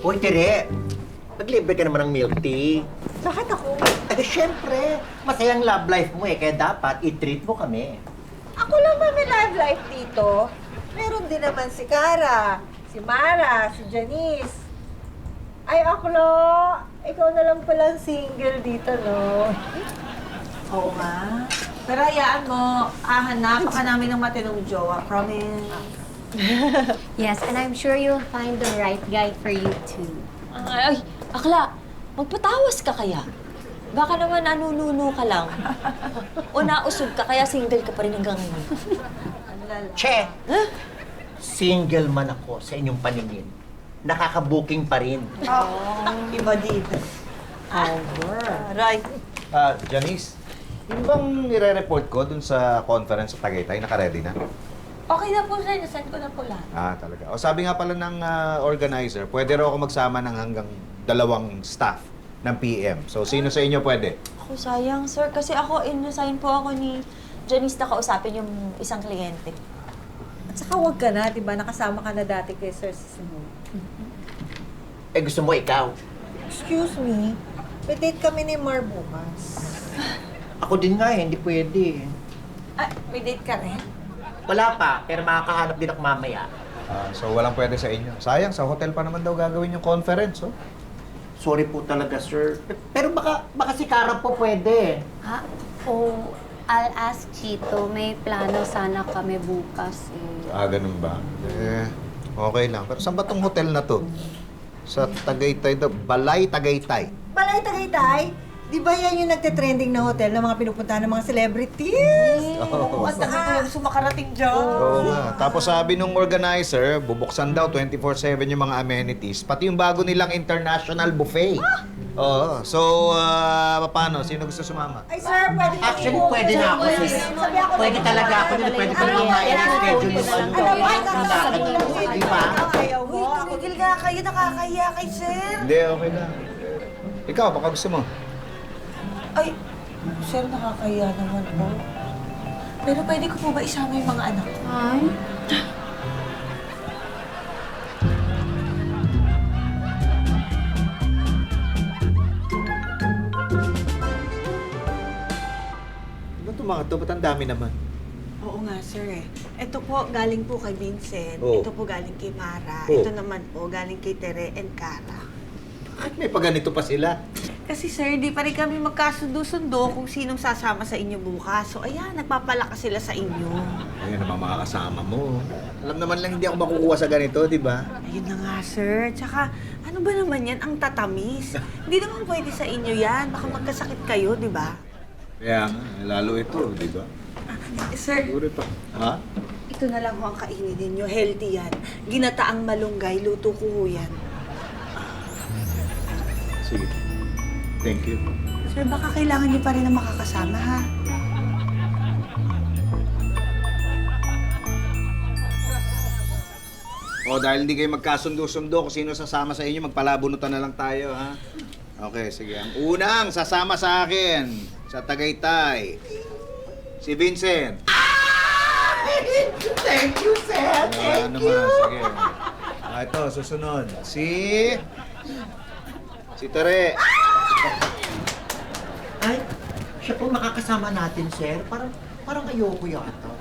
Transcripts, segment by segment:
Uy, Tere, maglibre ka naman ng milk tea. Bakit ako? Eh, syempre, masayang love life mo eh, kaya dapat i-treat mo kami. Ako lang ba may love life dito? Meron din naman si Cara, si Mara, si Janice. Ay, Aklo, ikaw na lang palang single dito, no? Oo nga. Pero hayaan mo, hahanap ka namin ng matinong jowa. Promise. Yes, and I'm sure you'll find the right guy for you too. Ay, akla, magpatawas ka kaya? Baka naman nanununo ka lang. O nausog ka, kaya single ka pa rin hanggang ngayon. Che! Single man ako sa inyong paningin. Nakaka-booking pa rin. Iba dito. Right. Janice, yung bang nire-report ko dun sa conference sa Tagaytay, naka-ready na? Okay na po, sir. Nasend ko na po lahat. Talaga. O sabi nga pala ng organizer, pwede raw ako magsama ng hanggang 2 staff ng PM. So, sino sa inyo pwede? Ako, sayang, sir. Kasi ako, in-assign po ako ni Janice na kausapin yung isang kliyente. At saka huwag ka na, di ba? Nakasama ka na dati kay Sir Sisimo. Eh, gusto mo ikaw? Excuse me, may date kami ni Mar bukas. Ako din nga eh, hindi pwede. Ay, may date ka rin? Wala pa, pero makakahanap din ako mamaya. So, walang pwede sa inyo. Sayang, sa hotel pa naman daw gagawin yung conference, oh. Sorry po talaga, sir. Pero baka si Cara po pwede. Oh, I'll ask Chito. May plano sana kami bukas eh. Ganun ba? Okay lang. Pero saan ba tong hotel na to? Sa Tagaytay daw. Balay Tagaytay. Balay Tagaytay? Di ba yan yung nagte-trending na hotel na mga pinupuntahan ng mga celebrities? Oo. Ang dami ko yung sumakarating dyan. Oo nga. Tapos sabi nung organizer, bubuksan daw 24/7 yung mga amenities, pati yung bago nilang international buffet. Oo. So, paano? Sino gusto sumama? Ay, sir, pwede na Actually, po. pwede na ako. Sis. Sabi ako, Pwede talaga ako. Pwede ko naman ma-schedule yung Alam mo, ay, Di ba? ayaw mo. Tumigil nga kayo, nakakahiya kay sir. Hindi, okay lang. Ikaw, baka gusto mo? Ay, sir, nakakahiya naman po. Pero pwede ko po ba isama yung mga anak ko? Ay? Ano itong mga to? Ba't ang dami naman? Oo nga, sir eh. Ito po, galing po kay Vincent. Oo. Ito po galing kay Mara. Oo. Ito naman po, galing kay Tere and Cara. Bakit may paganito pa sila? Kasi sir, hindi pa rin kami magkasundo-sundo kung sinong sasama sa inyo bukas. So ayan, nagpapalakas sila sa inyo. Ayun naman mga kasama mo. Alam naman lang hindi ako makukuha sa ganito, di ba? Ayun na nga, sir. Tsaka, ano ba naman yan? Ang tatamis. Hindi naman pwede sa inyo yan. Baka magkasakit kayo, di ba? Kaya nga, lalo ito, di ba? Sir, Siguro ito. Ha? ito na lang ho ang kainin ninyo. Healthy yan. Ginataang malunggay, luto ko ho yan. Sige. Thank you. Sir, baka kailangan niyo pa rin na makakasama, ha? O, dahil hindi kayo magkasundo-sundo kung sino sasama sa inyo, magpalabunutan na lang tayo, ha? Okay, sige. Ang unang sasama sa akin sa Tagaytay, si Vincent. Thank you, sir. Thank you. Sige. Ito, susunod. Si Tere. Ay, siya po makakasama natin, sir. Parang ayoko yata.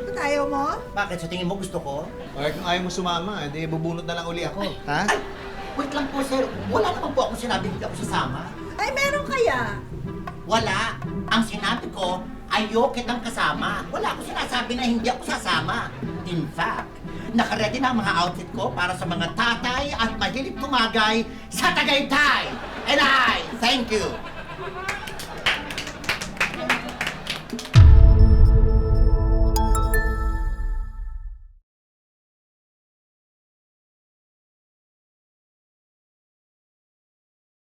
Ba't ayaw mo? Bakit? Sa tingin mo gusto ko? Bakit kung ayaw mo sumama, edi bubunot na lang uli ako. Ha? Ay, wait lang po, sir. Wala naman po akong sinabi hindi ako sasama. Ay, meron kaya. Wala. Ang sinabi ko, ayoko kitang kasama. Wala akong sinasabi na hindi ako sasama. In fact, nakaready na ang mga outfit ko para sa mga tatay at mahilig tumagay sa Tagaytay. And I thank you.